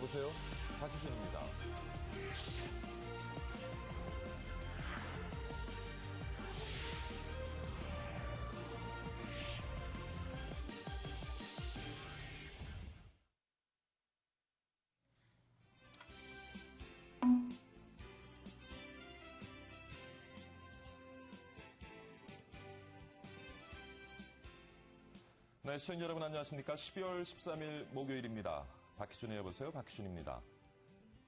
여보세요? 박수진입니다. 네, 시청자 여러분 안녕하십니까? 12월 13일 목요일입니다. 박희준의 여보세요? 박희준입니다.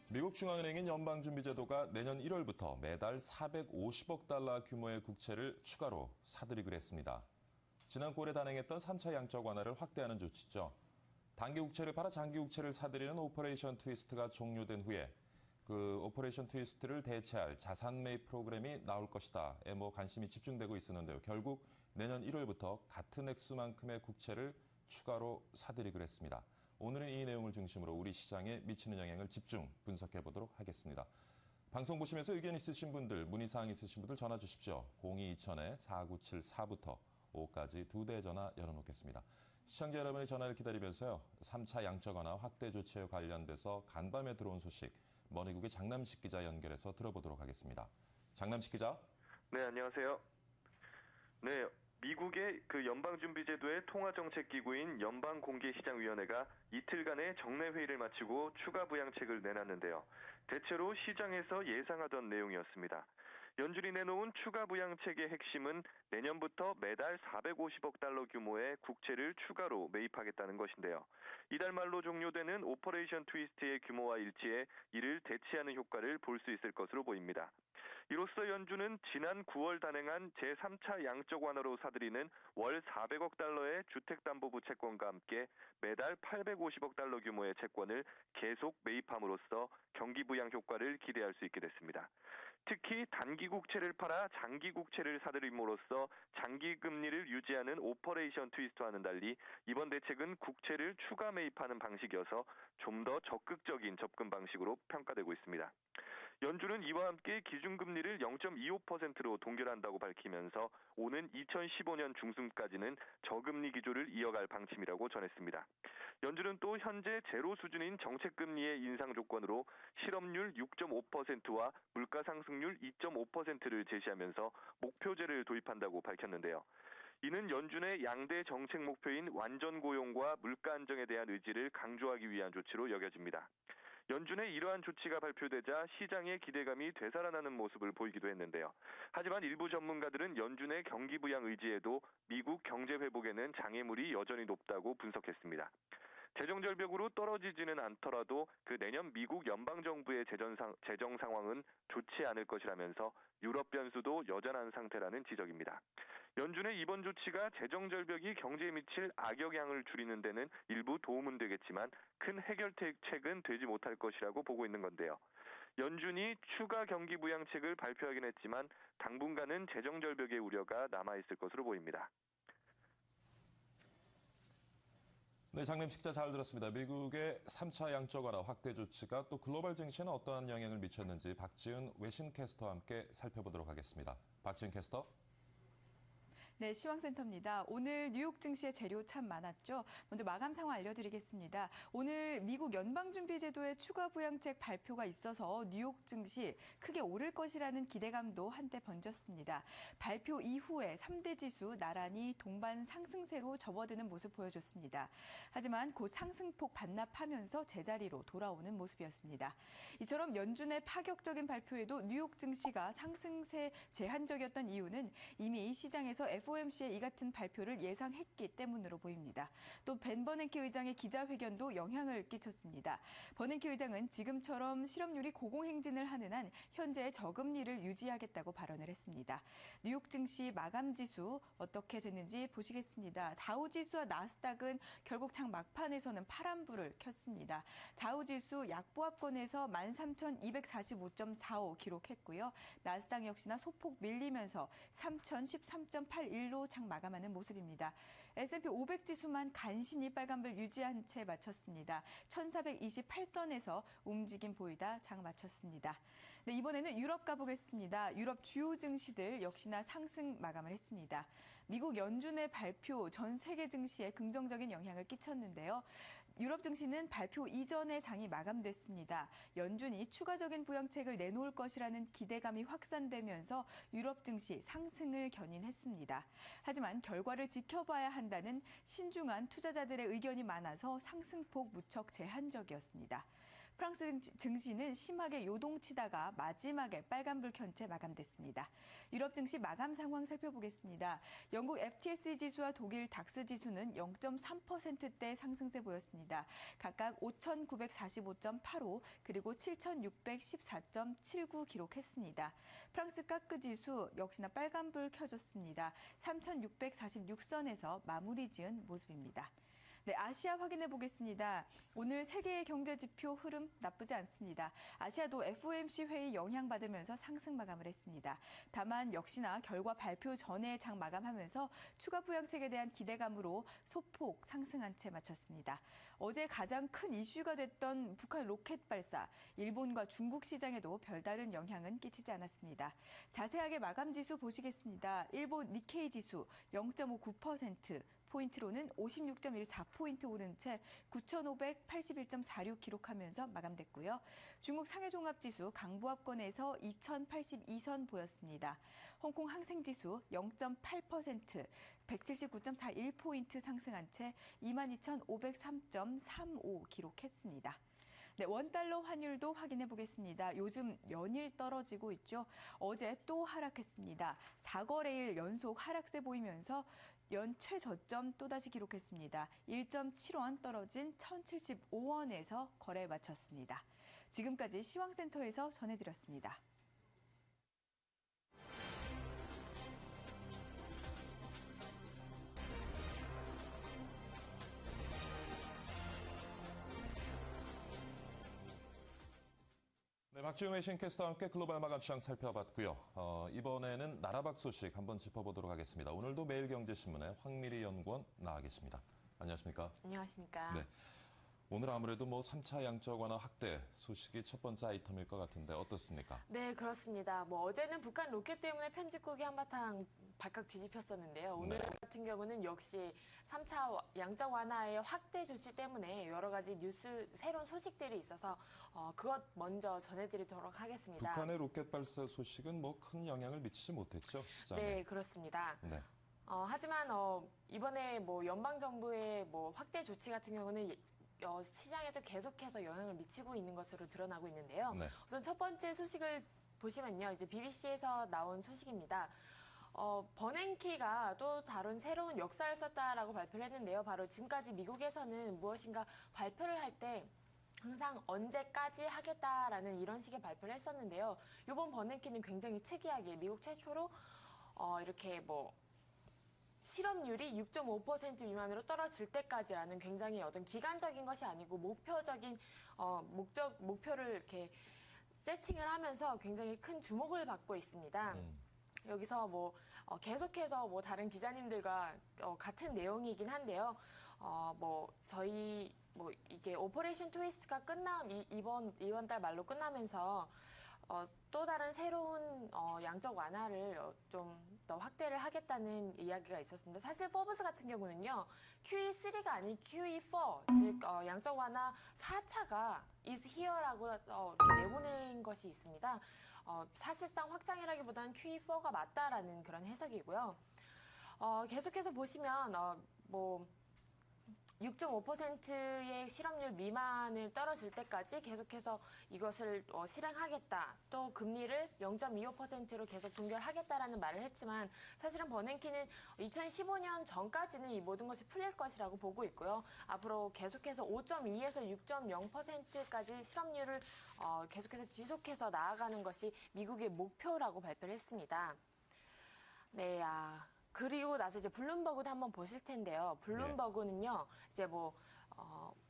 미국 중앙은행인 연방준비제도가 내년 1월부터 매달 450억 달러 규모의 국채를 추가로 사들이기로 했습니다. 지난 9월에 단행했던 3차 양적 완화를 확대하는 조치죠. 단기 국채를 팔아 장기 국채를 사들이는 오퍼레이션 트위스트가 종료된 후에 그 오퍼레이션 트위스트를 대체할 자산 매입 프로그램이 나올 것이다에 관심이 집중되고 있었는데요. 결국 내년 1월부터 같은 액수만큼의 국채를 추가로 사들이기로 했습니다. 오늘은 이 내용을 중심으로 우리 시장에 미치는 영향을 집중 분석해 보도록 하겠습니다. 방송 보시면서 의견 있으신 분들, 문의사항 있으신 분들 전화 주십시오. 02-2000-4974부터 5까지 2대 전화 열어놓겠습니다. 시청자 여러분의 전화를 기다리면서요. 3차 양적 완화 확대 조치에 관련돼서 간밤에 들어온 소식, 머니국의 장남식 기자 연결해서 들어보도록 하겠습니다. 장남식 기자. 네, 안녕하세요. 네, 미국의 연방준비제도의 통화정책기구인 연방공개시장위원회가 이틀간의 정례회의를 마치고 추가 부양책을 내놨는데요. 대체로 시장에서 예상하던 내용이었습니다. 연준이 내놓은 추가 부양책의 핵심은 내년부터 매달 450억 달러 규모의 국채를 추가로 매입하겠다는 것인데요. 이달 말로 종료되는 오퍼레이션 트위스트의 규모와 일치해 이를 대체하는 효과를 볼 수 있을 것으로 보입니다. 이로써 연준은 지난 9월 단행한 제3차 양적 완화로 사들이는 월 400억 달러의 주택담보부 채권과 함께 매달 850억 달러 규모의 채권을 계속 매입함으로써 경기 부양 효과를 기대할 수 있게 됐습니다. 특히 단기 국채를 팔아 장기 국채를 사들임으로써 장기 금리를 유지하는 오퍼레이션 트위스트와는 달리 이번 대책은 국채를 추가 매입하는 방식이어서 좀 더 적극적인 접근 방식으로 평가되고 있습니다. 연준은 이와 함께 기준금리를 0.25%로 동결한다고 밝히면서 오는 2015년 중순까지는 저금리 기조를 이어갈 방침이라고 전했습니다. 연준은 또 현재 제로 수준인 정책금리의 인상 조건으로 실업률 6.5%와 물가상승률 2.5%를 제시하면서 목표제를 도입한다고 밝혔는데요. 이는 연준의 양대 정책 목표인 완전 고용과 물가 안정에 대한 의지를 강조하기 위한 조치로 여겨집니다. 연준의 이러한 조치가 발표되자 시장의 기대감이 되살아나는 모습을 보이기도 했는데요. 하지만 일부 전문가들은 연준의 경기 부양 의지에도 미국 경제 회복에는 장애물이 여전히 높다고 분석했습니다. 재정 절벽으로 떨어지지는 않더라도 내년 미국 연방정부의 재정 상황은 좋지 않을 것이라면서 유럽 변수도 여전한 상태라는 지적입니다. 연준의 이번 조치가 재정 절벽이 경제에 미칠 악영향을 줄이는 데는 일부 도움은 되겠지만 큰 해결책은 되지 못할 것이라고 보고 있는 건데요. 연준이 추가 경기 부양책을 발표하긴 했지만 당분간은 재정 절벽의 우려가 남아있을 것으로 보입니다. 네, 장남식 기자 잘 들었습니다. 미국의 3차 양적 완화 확대 조치가 또 글로벌 증시에는 어떠한 영향을 미쳤는지 박지은 외신 캐스터와 함께 살펴보도록 하겠습니다. 박지은 캐스터. 네, 시황센터입니다. 오늘 뉴욕 증시의 재료 참 많았죠. 먼저 마감 상황 알려드리겠습니다. 오늘 미국 연방준비제도의 추가 부양책 발표가 있어서 뉴욕 증시 크게 오를 것이라는 기대감도 한때 번졌습니다. 발표 이후에 3대 지수 나란히 동반 상승세로 접어드는 모습 보여줬습니다. 하지만 곧 상승폭 반납하면서 제자리로 돌아오는 모습이었습니다. 이처럼 연준의 파격적인 발표에도 뉴욕 증시가 상승세 제한적이었던 이유는 이미 시장에서 FOMC의 이 같은 발표를 예상했기 때문으로 보입니다. 또 벤 버냉키 의장의 기자회견도 영향을 끼쳤습니다. 버냉키 의장은 지금처럼 실업률이 고공행진을 하는 한 현재의 저금리를 유지하겠다고 발언을 했습니다. 뉴욕 증시 마감 지수 어떻게 됐는지 보시겠습니다. 다우 지수와 나스닥은 결국 장 막판에서는 파란불을 켰습니다. 다우 지수 약보합권에서 13,245.45 기록했고요. 나스닥 역시나 소폭 밀리면서 3,013.81로 장 마감하는 모습입니다. S&P 500 지수만 간신히 빨간불 유지한 채 마쳤습니다. 1,428선에서 움직임 보이다 장 마쳤습니다. 네, 이번에는 유럽 가보겠습니다. 유럽 주요 증시들 역시나 상승 마감을 했습니다. 미국 연준의 발표 전 세계 증시에 긍정적인 영향을 끼쳤는데요. 유럽 증시는 발표 이전에 장이 마감됐습니다. 연준이 추가적인 부양책을 내놓을 것이라는 기대감이 확산되면서 유럽 증시 상승을 견인했습니다. 하지만 결과를 지켜봐야 한다는 신중한 투자자들의 의견이 많아서 상승폭 무척 제한적이었습니다. 프랑스 증시는 심하게 요동치다가 마지막에 빨간불 켠 채 마감됐습니다. 유럽 증시 마감 상황 살펴보겠습니다. 영국 FTSE 지수와 독일 닥스 지수는 0.3%대 상승세 보였습니다. 각각 5,945.85 그리고 7,614.79 기록했습니다. 프랑스 까크 지수 역시나 빨간불 켜졌습니다. 3,646선에서 마무리 지은 모습입니다. 네, 아시아 확인해 보겠습니다. 오늘 세계의 경제 지표 흐름 나쁘지 않습니다. 아시아도 FOMC 회의 영향받으면서 상승 마감을 했습니다. 다만 역시나 결과 발표 전에 장 마감하면서 추가 부양책에 대한 기대감으로 소폭 상승한 채 마쳤습니다. 어제 가장 큰 이슈가 됐던 북한 로켓 발사, 일본과 중국 시장에도 별다른 영향은 끼치지 않았습니다. 자세하게 마감 지수 보시겠습니다. 일본 니케이 지수 0.59%, 포인트로는 56.14포인트 오른 채 9,581.46 기록하면서 마감됐고요. 중국 상해종합지수 강보합권에서 2,082선 보였습니다. 홍콩 항생지수 0.8%, 179.41포인트 상승한 채 22,503.35 기록했습니다. 네, 원달러 환율도 확인해 보겠습니다. 요즘 연일 떨어지고 있죠. 어제 또 하락했습니다. 4거래일 연속 하락세 보이면서 연 최저점 또다시 기록했습니다. 1.7원 떨어진 1,075원에서 거래 마쳤습니다. 지금까지 시황센터에서 전해드렸습니다. 네, 박지훈 외신캐스터와 함께 글로벌 마감 시장 살펴봤고요. 이번에는 나라박 소식 한번 짚어보도록 하겠습니다. 오늘도 매일경제신문의 황미리 연구원 나와 계십니다. 안녕하십니까? 안녕하십니까? 네. 오늘 아무래도 3차 양적 완화 확대 소식이 첫 번째 아이템일 것 같은데 어떻습니까? 네, 그렇습니다. 어제는 북한 로켓 때문에 편집국이 한바탕 발칵 뒤집혔었는데요. 오늘 네. 같은 경우는 역시 3차 양적 완화의 확대 조치 때문에 여러 가지 새로운 소식들이 있어서 그것 먼저 전해드리도록 하겠습니다. 북한의 로켓 발사 소식은 큰 영향을 미치지 못했죠, 시장에? 네, 그렇습니다. 네. 하지만 이번에 연방정부의 확대 조치 같은 경우는 시장에도 계속해서 영향을 미치고 있는 것으로 드러나고 있는데요. 네. 우선 첫 번째 소식을 보시면요. 이제 BBC에서 나온 소식입니다. 버냉키가 또 다른 새로운 역사를 썼다라고 발표를 했는데요. 바로 지금까지 미국에서는 무엇인가 발표를 할 때 항상 언제까지 하겠다라는 이런 식의 발표를 했었는데요. 이번 버냉키는 굉장히 특이하게 미국 최초로 이렇게 실업률이 6.5% 미만으로 떨어질 때까지라는 굉장히 어떤 기간적인 것이 아니고 목표적인 목표를 이렇게 세팅을 하면서 굉장히 큰 주목을 받고 있습니다. 여기서 계속해서 다른 기자님들과 같은 내용이긴 한데요. 저희 이게 오퍼레이션 트위스트가 이번 달 말로 끝나면서 또 다른 새로운 양적 완화를 좀 더 확대를 하겠다는 이야기가 있었습니다. 사실 포브스 같은 경우는요. QE3가 아닌 QE4, 즉 양적 완화 4차가 is here라고 이렇게 내보낸 것이 있습니다. 사실상 확장이라기보다는 QE4가 맞다라는 그런 해석이고요. 계속해서 보시면 6.5%의 실업률 미만을 떨어질 때까지 계속해서 이것을 실행하겠다. 또 금리를 0.25%로 계속 동결하겠다라는 말을 했지만 사실은 버냉키는 2015년 전까지는 이 모든 것이 풀릴 것이라고 보고 있고요. 앞으로 계속해서 5.2에서 6.0%까지 실업률을 계속해서 지속해서 나아가는 것이 미국의 목표라고 발표를 했습니다. 네, 그리고 나서 이제 블룸버그도 한번 보실 텐데요. 블룸버그는요, 이제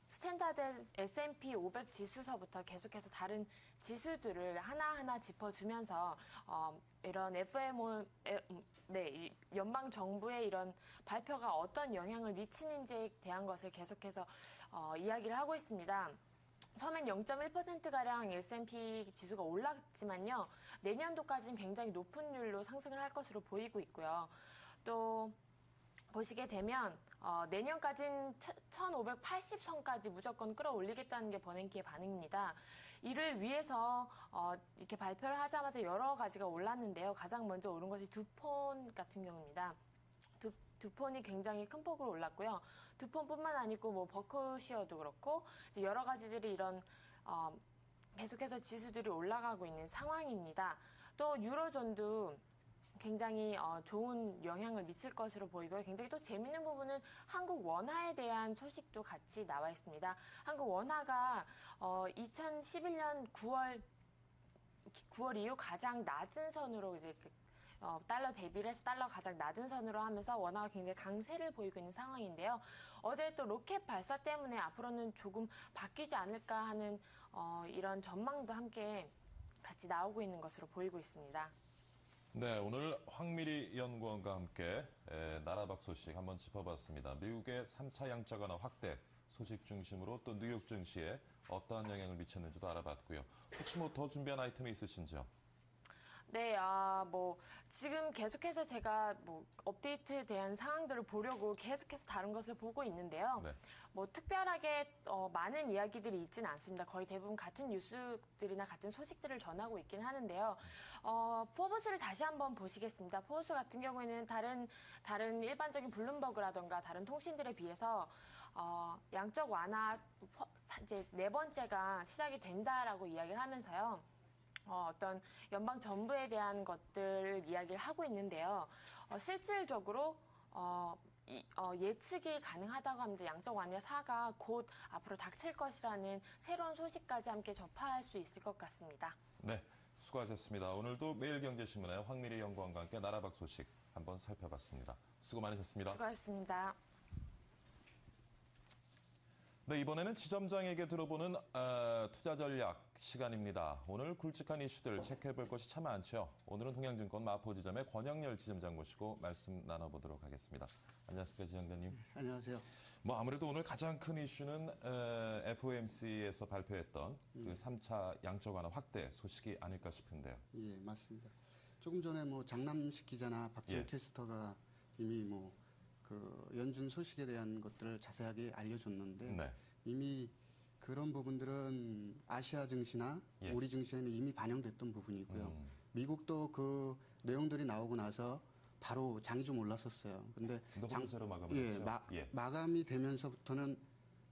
스탠다드 S&P 500 지수서부터 계속해서 다른 지수들을 하나하나 짚어주면서 이런 이 연방 정부의 이런 발표가 어떤 영향을 미치는지에 대한 것을 계속해서 이야기를 하고 있습니다. 처음엔 0.1%가량 S&P 지수가 올랐지만요. 내년도까지는 굉장히 높은 율로 상승을 할 것으로 보이고 있고요. 또 보시게 되면 내년까지는 1,580선까지 무조건 끌어올리겠다는 게 버냉키의 반응입니다. 이를 위해서 이렇게 발표를 하자마자 여러 가지가 올랐는데요. 가장 먼저 오른 것이 두폰 같은 경우입니다. 두폰이 굉장히 큰 폭으로 올랐고요. 두폰뿐만 아니고 뭐 버크셔도 그렇고 이제 여러 가지들이 이런 계속해서 지수들이 올라가고 있는 상황입니다. 또 유로존도 굉장히 좋은 영향을 미칠 것으로 보이고요. 굉장히 또 재밌는 부분은 한국 원화에 대한 소식도 같이 나와 있습니다. 한국 원화가 2011년 9월 이후 가장 낮은 선으로 이제 달러 대비를 해서 달러가 가장 낮은 선으로 하면서 원화가 굉장히 강세를 보이고 있는 상황인데요. 어제 또 로켓 발사 때문에 앞으로는 조금 바뀌지 않을까 하는 이런 전망도 함께 같이 나오고 있는 것으로 보이고 있습니다. 네, 오늘 황미리 연구원과 함께 나라박 소식 한번 짚어봤습니다. 미국의 3차 양적 완화 확대 소식 중심으로 또 뉴욕 증시에 어떠한 영향을 미쳤는지도 알아봤고요. 혹시 뭐 더 준비한 아이템이 있으신지요? 네, 지금 계속해서 제가 업데이트에 대한 상황들을 보려고 계속해서 다른 것을 보고 있는데요. 네. 특별하게 많은 이야기들이 있지는 않습니다. 거의 대부분 같은 뉴스들이나 같은 소식들을 전하고 있긴 하는데요. 포브스를 다시 한번 보시겠습니다. 포브스 같은 경우에는 다른 일반적인 블룸버그라던가 다른 통신들에 비해서 양적 완화 이제 네 번째가 시작이 된다라고 이야기를 하면서요. 어떤 연방 정부에 대한 것들을 이야기를 하고 있는데요. 실질적으로 예측이 가능하다고 합니다. 양적 완화 4가 곧 앞으로 닥칠 것이라는 새로운 소식까지 함께 접할 수 있을 것 같습니다. 네, 수고하셨습니다. 오늘도 매일경제신문의 황미리 연구원과 함께 나라박 소식 한번 살펴봤습니다. 수고 많으셨습니다. 수고하셨습니다. 네, 이번에는 지점장에게 들어보는 투자 전략 시간입니다. 오늘 굵직한 이슈들 체크해볼 것이 참 많죠. 오늘은 동양증권 마포지점의 권영렬 지점장 모시고 말씀 나눠보도록 하겠습니다. 안녕하십니까, 지점장님. 안녕하세요. 뭐 아무래도 오늘 가장 큰 이슈는 FOMC에서 발표했던 그 3차 양적 완화 확대 소식이 아닐까 싶은데요. 예, 맞습니다. 조금 전에 뭐 장남식 기자나 박지훈 예. 캐스터가 이미 그 연준 소식에 대한 것들을 자세하게 알려줬는데 네. 이미 그런 부분들은 아시아 증시나 예. 우리 증시에는 이미 반영됐던 부분이고요. 미국도 그 내용들이 나오고 나서 바로 장이 좀 올랐었어요. 근데 노동세로 마감했죠. 마감이 되면서부터는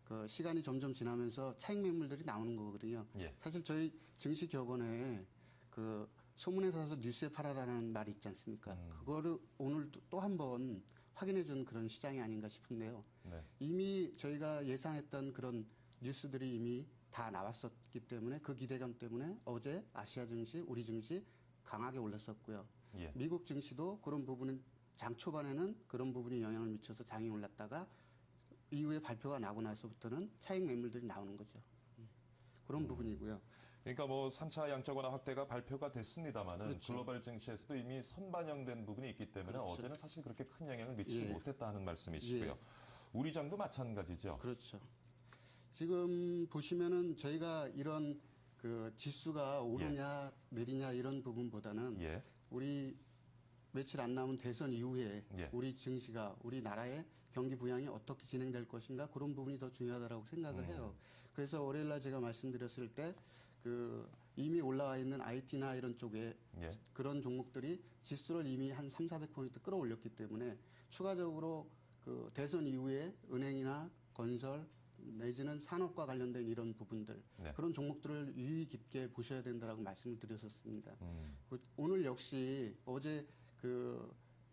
그 시간이 점점 지나면서 차익 매물들이 나오는 거거든요. 예. 사실 저희 증시 격언에 그 소문에 사서 뉴스에 팔아라는 말이 있지 않습니까? 그거를 오늘 또 한 번 확인해 준 그런 시장이 아닌가 싶은데요. 네. 이미 저희가 예상했던 그런 뉴스들이 이미 다 나왔었기 때문에 그 기대감 때문에 어제 아시아 증시, 우리 증시 강하게 올랐었고요. 예. 미국 증시도 그런 부분은 장 초반에는 그런 부분이 영향을 미쳐서 장이 올랐다가 이후에 발표가 나고 나서부터는 차익 매물들이 나오는 거죠. 그런 부분이고요. 그러니까 뭐 3차 양적 완화 확대가 발표가 됐습니다만은 그렇죠. 글로벌 증시에서도 이미 선반영된 부분이 있기 때문에 그렇죠. 어제는 사실 그렇게 큰 영향을 미치지 예. 못했다 하는 말씀이시고요. 예. 우리 장도 마찬가지죠. 그렇죠. 지금 보시면은 저희가 이런 그 지수가 오르냐 내리냐 이런 부분보다는 예. 우리 며칠 안 남은 대선 이후에 예. 우리 증시가 우리나라의 경기 부양이 어떻게 진행될 것인가 그런 부분이 더 중요하다고 생각을 해요. 그래서 월요일 날 제가 말씀드렸을 때 그 이미 올라와 있는 IT나 이런 쪽에 예. 그런 종목들이 지수를 이미 한 300~400포인트 끌어올렸기 때문에 추가적으로 그 대선 이후에 은행이나 건설 내지는 산업과 관련된 이런 부분들 네. 그런 종목들을 유의 깊게 보셔야 된다라고 말씀을 드렸었습니다. 오늘 역시 어제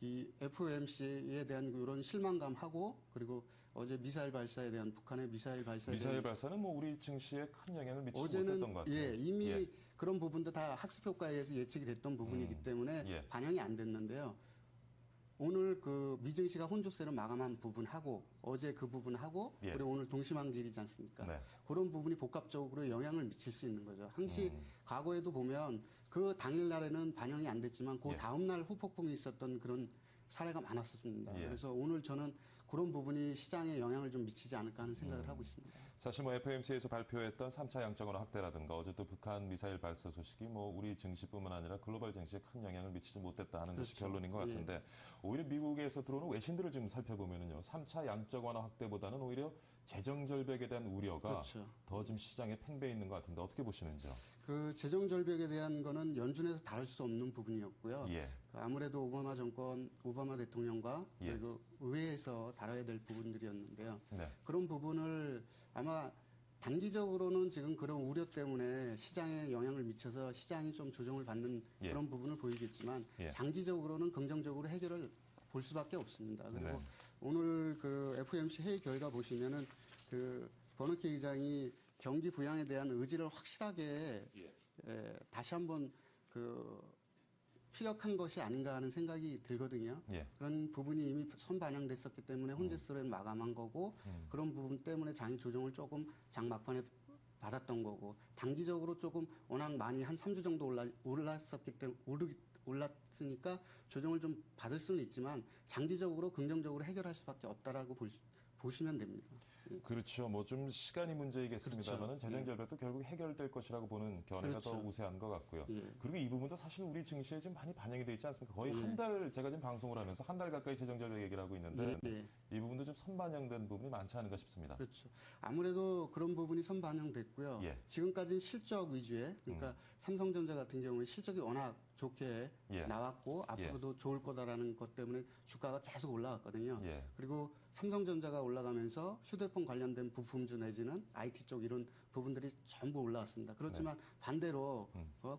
이 FOMC에 대한 이런 실망감하고 그리고 어제 미사일 발사에 대한 북한의 미사일 발사에 미사일 대한 발사는 뭐 우리 증시에 큰 영향을 미치지 어제는 못했던 것 같아요. 이미 그런 부분도 다 학습 효과에 의해서 예측이 됐던 부분이기 때문에 예. 반영이 안 됐는데요. 오늘 그 미증시가 혼조세로 마감한 부분하고 어제 그 부분하고 예. 그리고 오늘 동시만기일이지 않습니까? 네. 그런 부분이 복합적으로 영향을 미칠 수 있는 거죠. 항시 과거에도 보면 그 당일날에는 반영이 안 됐지만 그 예. 다음날 후폭풍이 있었던 그런 사례가 많았었습니다. 예. 그래서 오늘 저는 그런 부분이 시장에 영향을 좀 미치지 않을까 하는 생각을 하고 있습니다. 사실 뭐 FOMC에서 발표했던 3차 양적 완화 확대라든가 어제 또 북한 미사일 발사 소식이 뭐 우리 증시뿐만 아니라 글로벌 증시에 큰 영향을 미치지 못했다 하는 것이 그렇죠. 결론인 것 같은데 오히려 미국에서 들어오는 외신들을 지금 살펴보면요. 3차 양적 완화 확대보다는 오히려 재정 절벽에 대한 우려가 그렇죠. 더 좀 시장에 팽배해 있는 것 같은데 어떻게 보시는지요? 그 재정 절벽에 대한 거는 연준에서 다룰 수 없는 부분이었고요. 예. 그 아무래도 오바마 대통령과 예. 그리고 의회에서 다뤄야 될 부분들이었는데요. 네. 그런 부분을 아마 단기적으로는 지금 그런 우려 때문에 시장에 영향을 미쳐서 시장이 좀 조정을 받는 예. 그런 부분을 보이겠지만 예. 장기적으로는 긍정적으로 해결을 볼 수밖에 없습니다. 그리고 네. 오늘 그 FOMC 회의 결과 보시면은 그 버너케 의장이 경기 부양에 대한 의지를 확실하게 다시 한번 그 피력한 것이 아닌가 하는 생각이 들거든요. 예. 그런 부분이 이미 선반영됐었기 때문에 혼재스러에 마감한 거고 그런 부분 때문에 장이 조정을 조금 장 막판에 받았던 거고 단기적으로 조금 워낙 많이 한 3주 정도 올랐었기 때문에 올랐으니까 조정을 좀 받을 수는 있지만 장기적으로 긍정적으로 해결할 수밖에 없다라고 보시면 됩니다. 그렇죠. 뭐 좀 시간이 문제이겠습니다만은 그렇죠. 재정 절벽도 결국 해결될 것이라고 보는 견해가 더 그렇죠. 우세한 것 같고요. 예. 그리고 이 부분도 사실 우리 증시에 지금 많이 반영이 되어 있지 않습니까? 거의 예. 한 달 제가 지금 방송을 하면서 한 달 가까이 재정 절벽 얘기를 하고 있는데 예. 이 부분도 좀 선반영된 부분이 많지 않은가 싶습니다. 그렇죠. 아무래도 그런 부분이 선반영됐고요. 예. 지금까지는 실적 위주의 그러니까 삼성전자 같은 경우에 실적이 워낙 좋게 예. 나왔고 앞으로도 좋을 거다라는 것 때문에 주가가 계속 올라갔거든요. 예. 그리고 삼성전자가 올라가면서 휴대폰 관련된 부품주 내지는 IT 쪽 이런 부분들이 전부 올라왔습니다. 그렇지만 반대로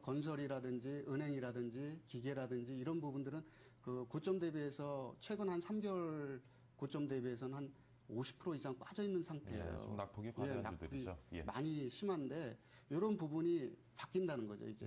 건설이라든지 은행이라든지 기계라든지 이런 부분들은 그 고점 대비해서 최근 한 3개월 고점 대비해서는 한 50% 이상 빠져 있는 상태예요. 예, 좀 낙폭이 과대한 낙폭이 주들이죠. 예. 많이 심한데 이런 부분이 바뀐다는 거죠. 이제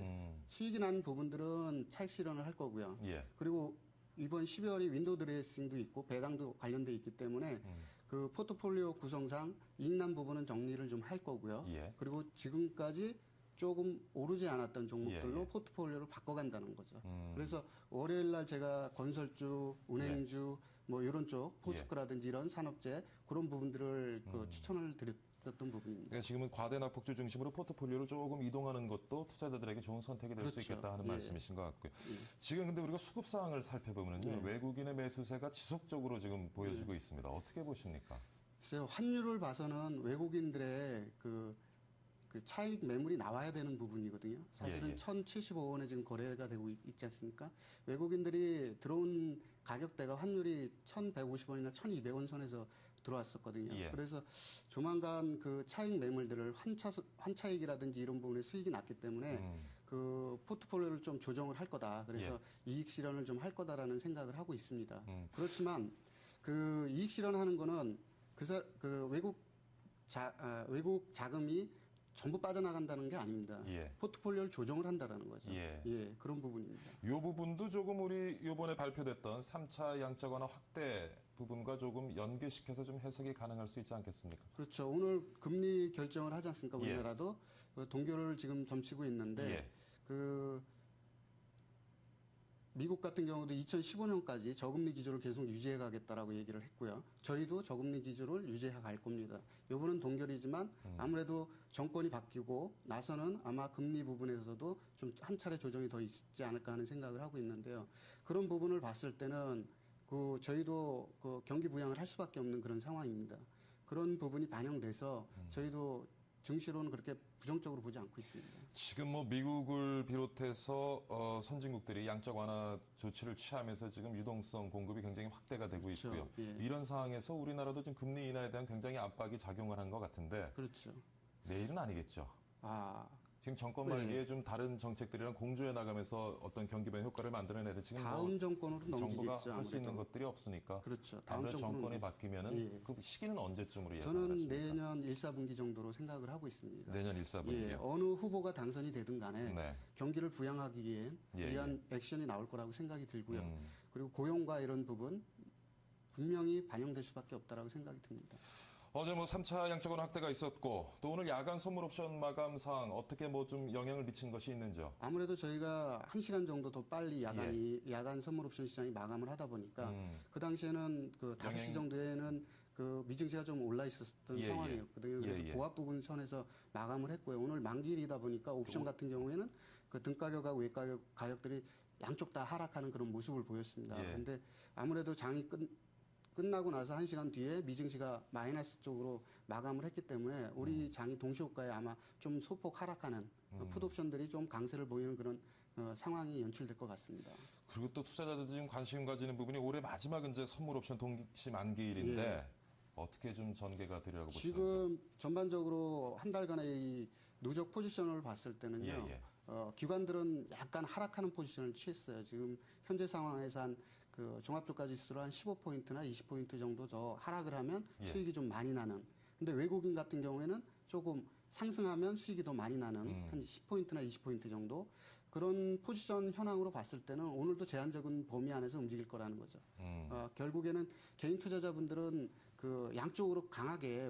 수익이 난 부분들은 차익 실현을 할 거고요. 예. 그리고 이번 12월이 윈도우 드레싱도 있고 배당도 관련돼 있기 때문에 그 포트폴리오 구성상 이익 난 부분은 정리를 좀 할 거고요. 예. 그리고 지금까지 조금 오르지 않았던 종목들로 예. 포트폴리오를 바꿔간다는 거죠. 그래서 월요일 날 제가 건설주, 은행주, 뭐 이런 쪽 포스코라든지 이런 산업재 그런 부분들을 그 추천을 드렸던 부분입니다. 그러니까 지금은 과대 낙폭주 중심으로 포트폴리오를 조금 이동하는 것도 투자자들에게 좋은 선택이 될 수 그렇죠. 있겠다 하는 예. 말씀이신 것 같고요. 지금 근데 우리가 수급 상황을 살펴보면요. 예. 외국인의 매수세가 지속적으로 지금 보여지고 있습니다. 어떻게 보십니까? 글쎄요, 환율을 봐서는 외국인들의 그 차익 매물이 나와야 되는 부분이거든요. 사실은 예, 예. 1,075원에 지금 거래가 되고 있지 않습니까? 외국인들이 들어온 가격대가 환율이 1,150원이나 1,200원 선에서 들어왔었거든요. 예. 그래서 조만간 그 차익 매물들을 환차익이라든지 이런 부분에 수익이 났기 때문에 그 포트폴리오를 좀 조정을 할 거다. 그래서 이익 실현을 좀 할 거다라는 생각을 하고 있습니다. 그렇지만 그 이익 실현하는 거는 그 외국 자금이 전부 빠져나간다는 게 아닙니다. 예. 포트폴리오를 조정을 한다는 거죠. 예. 그런 부분입니다. 이 부분도 조금 우리 이번에 발표됐던 3차 양적 완화 확대 부분과 조금 연계시켜서 좀 해석이 가능할 수 있지 않겠습니까? 그렇죠. 오늘 금리 결정을 하지 않습니까? 예. 우리나라도 그 동결을 지금 점치고 있는데 예. 그 미국 같은 경우도 2015년까지 저금리 기조를 계속 유지해 가겠다라고 얘기를 했고요. 저희도 저금리 기조를 유지해 갈 겁니다. 요번은 동결이지만 아무래도 정권이 바뀌고 나서는 아마 금리 부분에서도 좀 한 차례 조정이 더 있지 않을까 하는 생각을 하고 있는데요. 그런 부분을 봤을 때는 그 저희도 그 경기 부양을 할 수밖에 없는 그런 상황입니다. 그런 부분이 반영돼서 저희도 증시로는 그렇게 부정적으로 보지 않고 있습니다. 지금 뭐 미국을 비롯해서 선진국들이 양적 완화 조치를 취하면서 지금 유동성 공급이 굉장히 확대가 되고 그렇죠. 있고요. 예. 이런 상황에서 우리나라도 지금 금리 인하에 대한 굉장히 압박이 작용을 한 것 같은데 그렇죠. 내일은 아니겠죠. 지금 정권 네. 말기에 좀 다른 정책들이랑 공조해 나가면서 어떤 경기 변 효과를 만들어내는 지금 다음 정권으로 정부가 넘기겠죠. 할 수 있는 아무래도. 것들이 없으니까. 그렇죠. 다음 아무래도 정권은 정권이 바뀌면은 예. 그 시기는 언제쯤으로 예상을 저는 하십니까? 내년 1, 4분기 정도로 생각을 하고 있습니다. 내년 1, 4분기요. 예, 어느 후보가 당선이 되든 간에 네. 경기를 부양하기 예, 위한 액션이 나올 거라고 생각이 들고요. 음. 그리고 고용과 이런 부분 분명히 반영될 수밖에 없다라고 생각이 듭니다. 어제 뭐 3차 양적 완화 확대가 있었고 또 오늘 야간 선물 옵션 마감 사항 어떻게 뭐 좀 영향을 미친 것이 있는지요? 아무래도 저희가 1시간 정도 더 빨리 야간 선물 옵션 시장이 마감을 하다 보니까 그 당시에는 그 5시 정도에는 그 그 미증시가 좀 올라 있었던 예, 예. 상황이었거든요. 그래서 예, 예. 보합 부분 선에서 마감을 했고요. 오늘 만기일이다 보니까 옵션 같은 경우에는 그 등가격하고 외가격 가격들이 양쪽 다 하락하는 그런 모습을 보였습니다. 예. 그런데 아무래도 장이 끝나고 나서 1시간 뒤에 미증시가 마이너스 쪽으로 마감을 했기 때문에 우리 장이 동시호가에 아마 좀 소폭 하락하는 풋옵션들이 좀 강세를 보이는 그런 상황이 연출될 것 같습니다. 그리고 또 투자자들도 지금 관심 가지는 부분이 올해 마지막 이제 선물 옵션 동시 만기일인데 예. 어떻게 좀 전개가 되리라고 보시나요? 지금 전반적으로 한 달간의 이 누적 포지션을 봤을 때는요. 예, 예. 기관들은 약간 하락하는 포지션을 취했어요. 지금 현재 상황에서 한 그 종합주가 지수로 한 15포인트나 20포인트 정도 더 하락을 하면 예. 수익이 좀 많이 나는. 근데 외국인 같은 경우에는 조금 상승하면 수익이 더 많이 나는 한 10포인트나 20포인트 정도. 그런 포지션 현황으로 봤을 때는 오늘도 제한적인 범위 안에서 움직일 거라는 거죠. 결국에는 개인 투자자분들은 그 양쪽으로 강하게 예.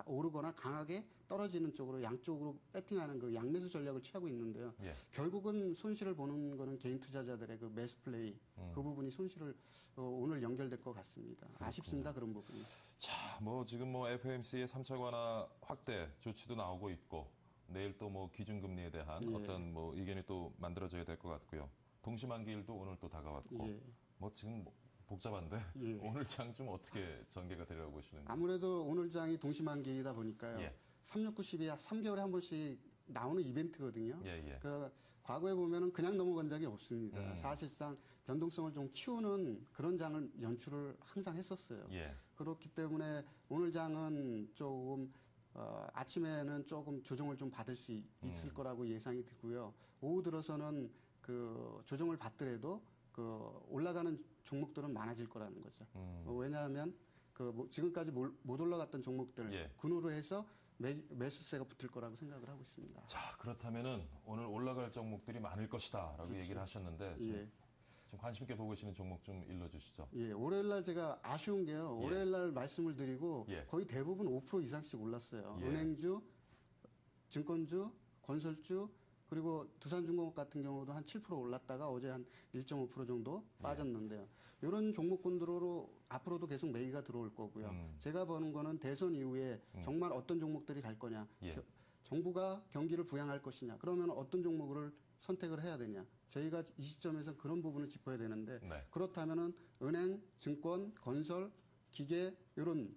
오르거나 강하게 떨어지는 쪽으로 양쪽으로 배팅하는 그 양매수 전략을 취하고 있는데요. 예. 결국은 손실을 보는 거는 개인 투자자들의 그 매수 플레이 그 부분이 손실을 오늘 연결될 것 같습니다. 아쉽습니다. 그런 부분이. 자, 뭐 지금 뭐 FOMC의 3차 완화 확대 조치도 나오고 있고 내일 또 뭐 기준금리에 대한 예. 어떤 뭐 의견이 또 만들어져야 될 것 같고요. 동시만기일도 오늘 또 다가왔고 예. 뭐 지금 뭐 복잡한데 예. 오늘 장 좀 어떻게 전개가 되리라고 보시는지. 아무래도 오늘 장이 동시만기이다 보니까요. 예. 36910이 3개월에 한 번씩 나오는 이벤트거든요. 예, 예. 그 과거에 보면은 그냥 넘어간 적이 없습니다. 사실상 변동성을 좀 키우는 그런 장을 연출을 항상 했었어요. 예. 그렇기 때문에 오늘 장은 조금 아침에는 조금 조정을 좀 받을 수 있을 거라고 예상이 되고요. 오후 들어서는 그 조정을 받더라도 그 올라가는 종목들은 많아질 거라는 거죠. 왜냐하면 그 지금까지 못 올라갔던 종목들 예. 근우로 해서 매수세가 붙을 거라고 생각을 하고 있습니다. 자, 그렇다면은 오늘 올라갈 종목들이 많을 것이다라고 얘기를 하셨는데 예. 좀 관심 있게 보고 계시는 종목 좀 일러주시죠. 예, 월요일 날 제가 아쉬운 게요. 예. 월요일 날 말씀을 드리고 예. 거의 대부분 5% 이상씩 올랐어요. 예. 은행주, 증권주, 건설주, 그리고 두산중공업 같은 경우도 한 7% 올랐다가 어제 한 1.5% 정도 빠졌는데요. 이런 종목군들로 앞으로도 계속 매기가 들어올 거고요. 제가 보는 거는 대선 이후에 정말 어떤 종목들이 갈 거냐. 예. 정부가 경기를 부양할 것이냐. 그러면 어떤 종목을 선택을 해야 되냐. 저희가 이 시점에서 그런 부분을 짚어야 되는데 네. 그렇다면은 은행, 증권, 건설, 기계 이런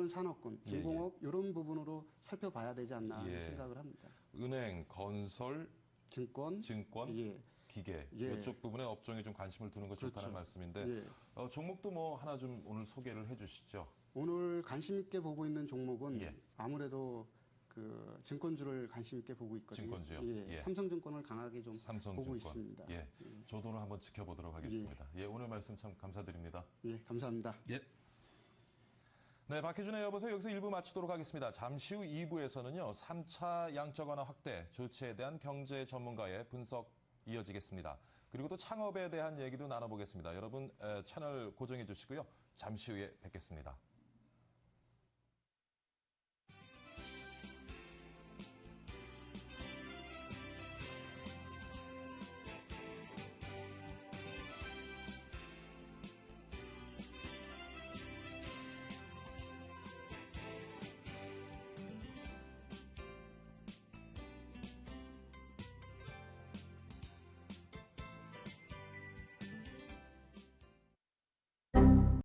산업군, 예, 중공업 이런 부분으로 살펴봐야 되지 않나 하는 예. 생각을 합니다. 은행, 건설, 증권, 증권, 기계 예. 이쪽 부분에 업종에 좀 관심을 두는 것이 그렇죠. 좋다는 말씀인데 예. 종목도 뭐 하나 좀 오늘 소개를 해주시죠. 오늘 관심 있게 보고 있는 종목은 예. 아무래도 그 증권주를 관심 있게 보고 있거든요. 증권주요? 예. 예. 삼성증권을 강하게 좀 삼성증권. 보고 있습니다. 예. 저도 오늘 한번 지켜보도록 하겠습니다. 예, 오늘 말씀 참 감사드립니다. 예, 감사합니다. 예. 네, 박희준의 여보세요. 여기서 1부 마치도록 하겠습니다. 잠시 후 2부에서는요. 3차 양적 완화 확대 조치에 대한 경제 전문가의 분석 이어지겠습니다. 그리고 또 창업에 대한 얘기도 나눠보겠습니다. 여러분 채널 고정해 주시고요. 잠시 후에 뵙겠습니다.